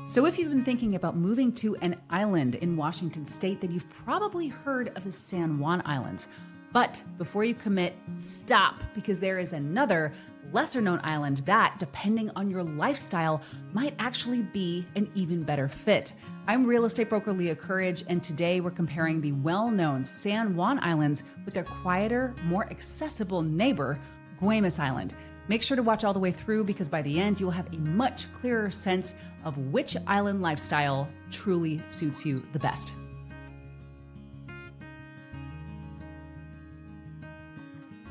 So if you've been thinking about moving to an island in Washington state, then you've probably heard of the San Juan Islands. But before you commit, stop, because there is another lesser known island that, depending on your lifestyle, might actually be an even better fit. I'm real estate broker Leah Courage, and today we're comparing the well-known San Juan Islands with their quieter, more accessible neighbor, Guemes Island. Make sure to watch all the way through, because by the end, you'll have a much clearer sense of which island lifestyle truly suits you the best.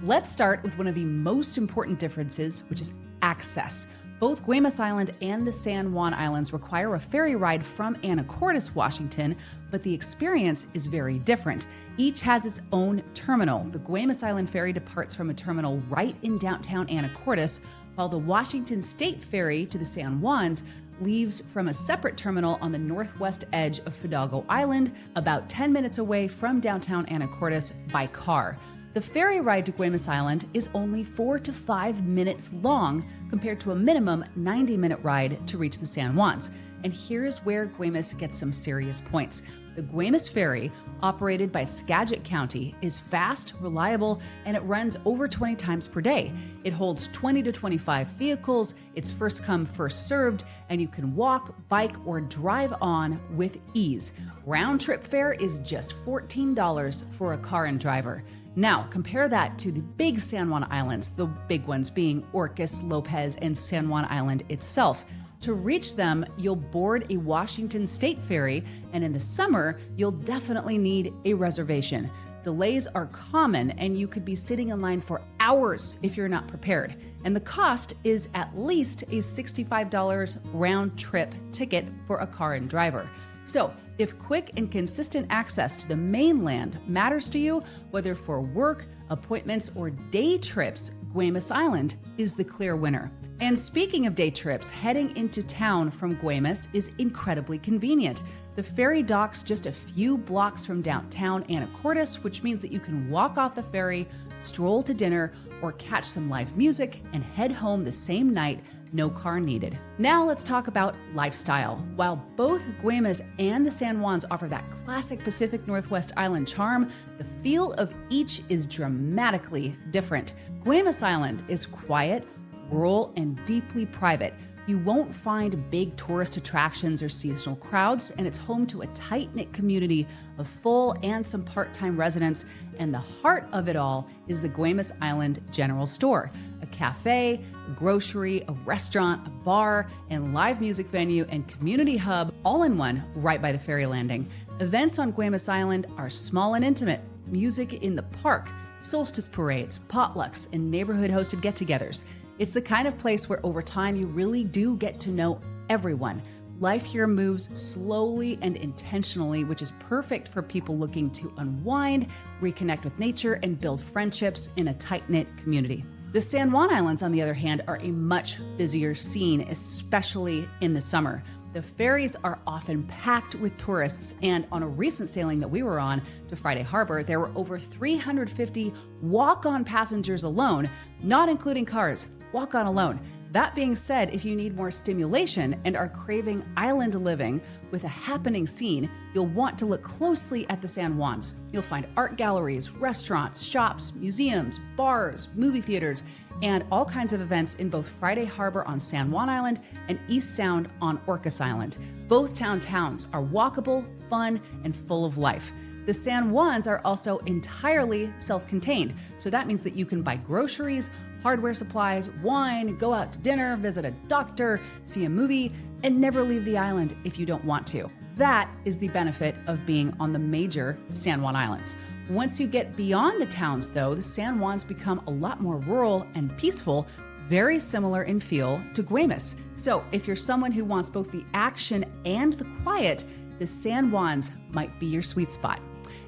Let's start with one of the most important differences, which is access. Both Guemes Island and the San Juan Islands require a ferry ride from Anacortes, Washington, but the experience is very different. Each has its own terminal. The Guemes Island ferry departs from a terminal right in downtown Anacortes, while the Washington State ferry to the San Juans leaves from a separate terminal on the northwest edge of Fidalgo Island, about 10 minutes away from downtown Anacortes by car. The ferry ride to Guemes Island is only 4 to 5 minutes long, compared to a minimum 90-minute ride to reach the San Juans. And here's where Guemes gets some serious points. The Guemes ferry, operated by Skagit County, is fast, reliable, and it runs over 20 times per day. It holds 20 to 25 vehicles, it's first come, first served, and you can walk, bike, or drive on with ease. Round trip fare is just $14 for a car and driver. Now, compare that to the big San Juan Islands, the big ones being Orcas, Lopez, and San Juan Island itself. To reach them, you'll board a Washington State ferry, and in the summer, you'll definitely need a reservation. Delays are common, and you could be sitting in line for hours if you're not prepared. And the cost is at least a $65 round trip ticket for a car and driver. So, if quick and consistent access to the mainland matters to you, whether for work, appointments, or day trips, Guemes Island is the clear winner. And speaking of day trips, heading into town from Guemes is incredibly convenient. The ferry docks just a few blocks from downtown Anacortes, which means that you can walk off the ferry, stroll to dinner, or catch some live music and head home the same night. No car needed. Now let's talk about lifestyle. While both Guemes and the San Juans offer that classic Pacific Northwest island charm, the feel of each is dramatically different. Guemes Island is quiet, rural, and deeply private. You won't find big tourist attractions or seasonal crowds, and it's home to a tight-knit community of full and some part-time residents. And the heart of it all is the Guemes Island General Store, a cafe, a grocery, a restaurant, a bar, and live music venue and community hub, all in one right by the ferry landing. Events on Guemes Island are small and intimate. Music in the park, solstice parades, potlucks, and neighborhood-hosted get-togethers. It's the kind of place where over time you really do get to know everyone. Life here moves slowly and intentionally, which is perfect for people looking to unwind, reconnect with nature, and build friendships in a tight-knit community. The San Juan Islands, on the other hand, are a much busier scene, especially in the summer. The ferries are often packed with tourists, and on a recent sailing that we were on to Friday Harbor, there were over 350 walk-on passengers alone, not including cars. Walk on alone. That being said, if you need more stimulation and are craving island living with a happening scene, you'll want to look closely at the San Juans. You'll find art galleries, restaurants, shops, museums, bars, movie theaters, and all kinds of events in both Friday Harbor on San Juan Island and East Sound on Orcas Island. Both towns are walkable, fun, and full of life. The San Juans are also entirely self-contained, so that means that you can buy groceries, hardware supplies, wine, go out to dinner, visit a doctor, see a movie, and never leave the island if you don't want to. That is the benefit of being on the major San Juan Islands. Once you get beyond the towns, though, the San Juans become a lot more rural and peaceful, very similar in feel to Guemes. So if you're someone who wants both the action and the quiet, the San Juans might be your sweet spot.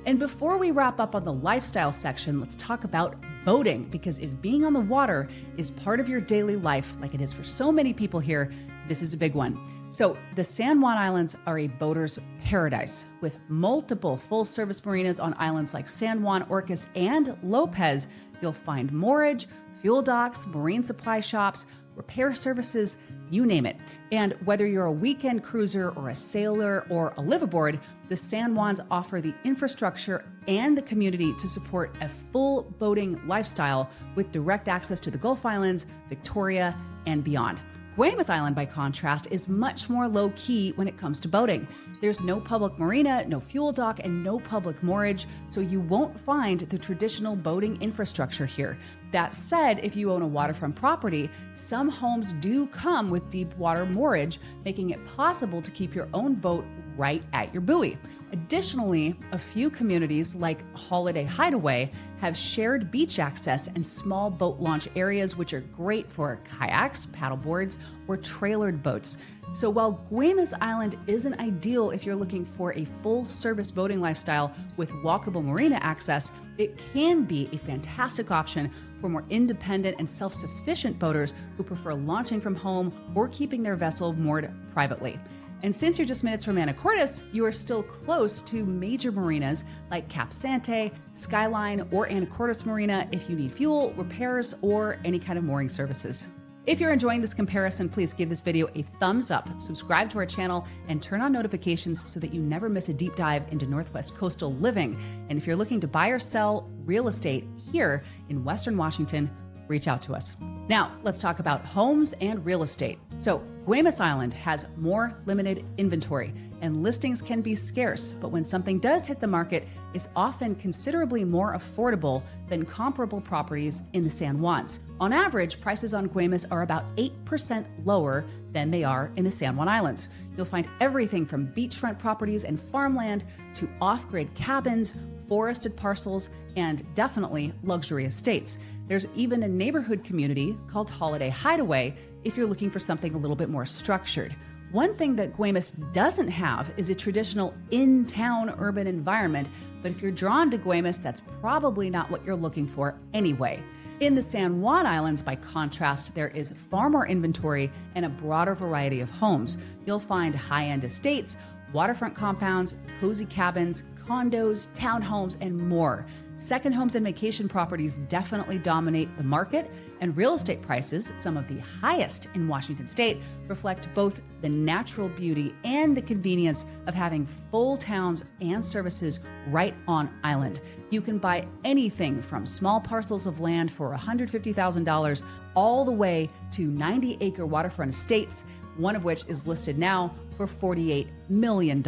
And before we wrap up on the lifestyle section, let's talk about boating, because if being on the water is part of your daily life, like it is for so many people here, this is a big one. So the San Juan Islands are a boater's paradise, with multiple full-service marinas on islands like San Juan, Orcas, and Lopez. You'll find moorage, fuel docks, marine supply shops, repair services, you name it. And whether you're a weekend cruiser or a sailor or a liveaboard, the San Juans offer the infrastructure and the community to support a full boating lifestyle with direct access to the Gulf Islands, Victoria, and beyond. Guemes Island, by contrast, is much more low-key when it comes to boating. There's no public marina, no fuel dock, and no public moorage, so you won't find the traditional boating infrastructure here. That said, if you own a waterfront property, some homes do come with deep water moorage, making it possible to keep your own boat right at your buoy. Additionally, a few communities like Holiday Hideaway have shared beach access and small boat launch areas, which are great for kayaks, paddleboards, or trailered boats. So while Guemes Island isn't ideal if you're looking for a full-service boating lifestyle with walkable marina access, it can be a fantastic option for more independent and self-sufficient boaters who prefer launching from home or keeping their vessel moored privately. And since you're just minutes from Anacortes, you are still close to major marinas like Cap Sante, Skyline, or Anacortes Marina if you need fuel, repairs, or any kind of mooring services. If you're enjoying this comparison, please give this video a thumbs up, subscribe to our channel, and turn on notifications so that you never miss a deep dive into Northwest coastal living. And if you're looking to buy or sell real estate here in Western Washington, reach out to us. Now, let's talk about homes and real estate. So, Guemes Island has more limited inventory, and listings can be scarce, but when something does hit the market, it's often considerably more affordable than comparable properties in the San Juans. On average, prices on Guemes are about 8% lower than they are in the San Juan Islands. You'll find everything from beachfront properties and farmland to off-grid cabins, forested parcels, and definitely luxury estates. There's even a neighborhood community called Holiday Hideaway if you're looking for something a little bit more structured. One thing that Guemes doesn't have is a traditional in-town urban environment, but if you're drawn to Guemes, that's probably not what you're looking for anyway. In the San Juan Islands, by contrast, there is far more inventory and a broader variety of homes. You'll find high-end estates, waterfront compounds, cozy cabins, condos, townhomes, and more. Second homes and vacation properties definitely dominate the market, and real estate prices, some of the highest in Washington state, reflect both the natural beauty and the convenience of having full towns and services right on island. You can buy anything from small parcels of land for $150,000 all the way to 90-acre waterfront estates, one of which is listed now for $48 million.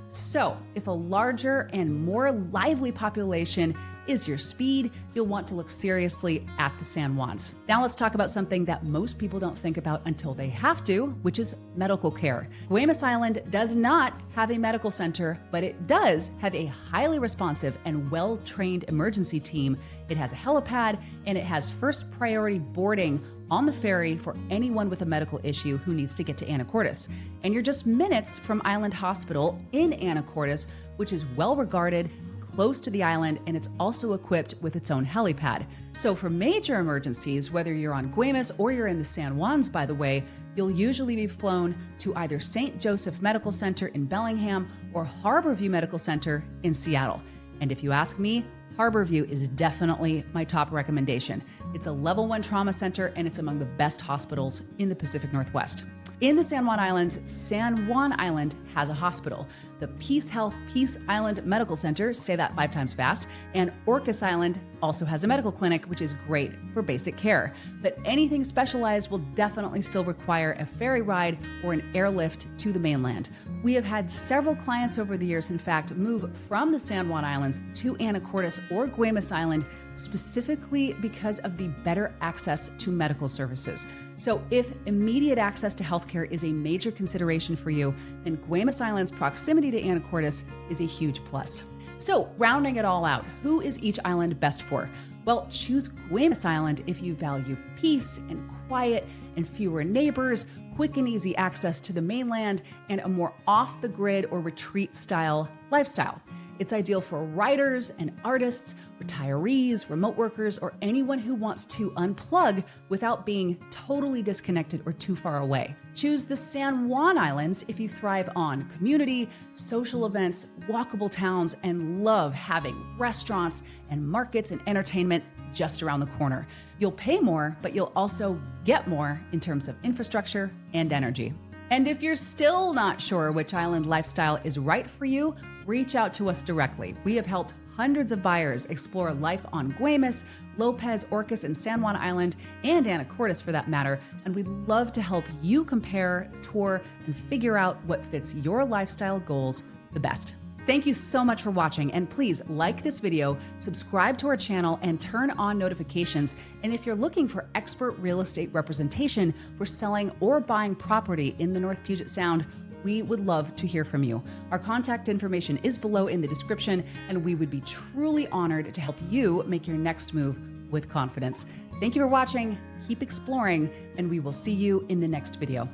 So, if a larger and more lively population is your speed, you'll want to look seriously at the San Juans. Now let's talk about something that most people don't think about until they have to, which is medical care. Guemes Island does not have a medical center, but it does have a highly responsive and well-trained emergency team. It has a helipad, and it has first priority boarding on the ferry for anyone with a medical issue who needs to get to Anacortes. And you're just minutes from Island Hospital in Anacortes, which is well regarded, close to the island, and it's also equipped with its own helipad. So for major emergencies, whether you're on Guemes or you're in the San Juans, by the way, you'll usually be flown to either St. Joseph Medical Center in Bellingham or Harborview Medical Center in Seattle. And if you ask me, Harborview is definitely my top recommendation. It's a level 1 trauma center, and it's among the best hospitals in the Pacific Northwest. In the San Juan Islands, San Juan Island has a hospital. The Peace Health Peace Island Medical Center, say that 5 times fast, and Orcas Island also has a medical clinic, which is great for basic care. But anything specialized will definitely still require a ferry ride or an airlift to the mainland. We have had several clients over the years, in fact, move from the San Juan Islands to Anacortes or Guemes Island specifically because of the better access to medical services. So if immediate access to healthcare is a major consideration for you, then Guemes Island's proximity to Anacortes is a huge plus. So rounding it all out, who is each island best for? Well, choose Guemes Island if you value peace and quiet and fewer neighbors, quick and easy access to the mainland, and a more off-the-grid or retreat-style lifestyle. It's ideal for writers and artists, retirees, remote workers, or anyone who wants to unplug without being totally disconnected or too far away. Choose the San Juan Islands if you thrive on community, social events, walkable towns, and love having restaurants and markets and entertainment just around the corner. You'll pay more, but you'll also get more in terms of infrastructure and energy. And if you're still not sure which island lifestyle is right for you, reach out to us directly. We have helped hundreds of buyers explore life on Guemes, Lopez, Orcas, and San Juan Island, and Anacortes for that matter, and we'd love to help you compare, tour, and figure out what fits your lifestyle goals the best. Thank you so much for watching, and please like this video, subscribe to our channel, and turn on notifications. And if you're looking for expert real estate representation for selling or buying property in the North Puget Sound, we would love to hear from you. Our contact information is below in the description, and we would be truly honored to help you make your next move with confidence. Thank you for watching, keep exploring, and we will see you in the next video.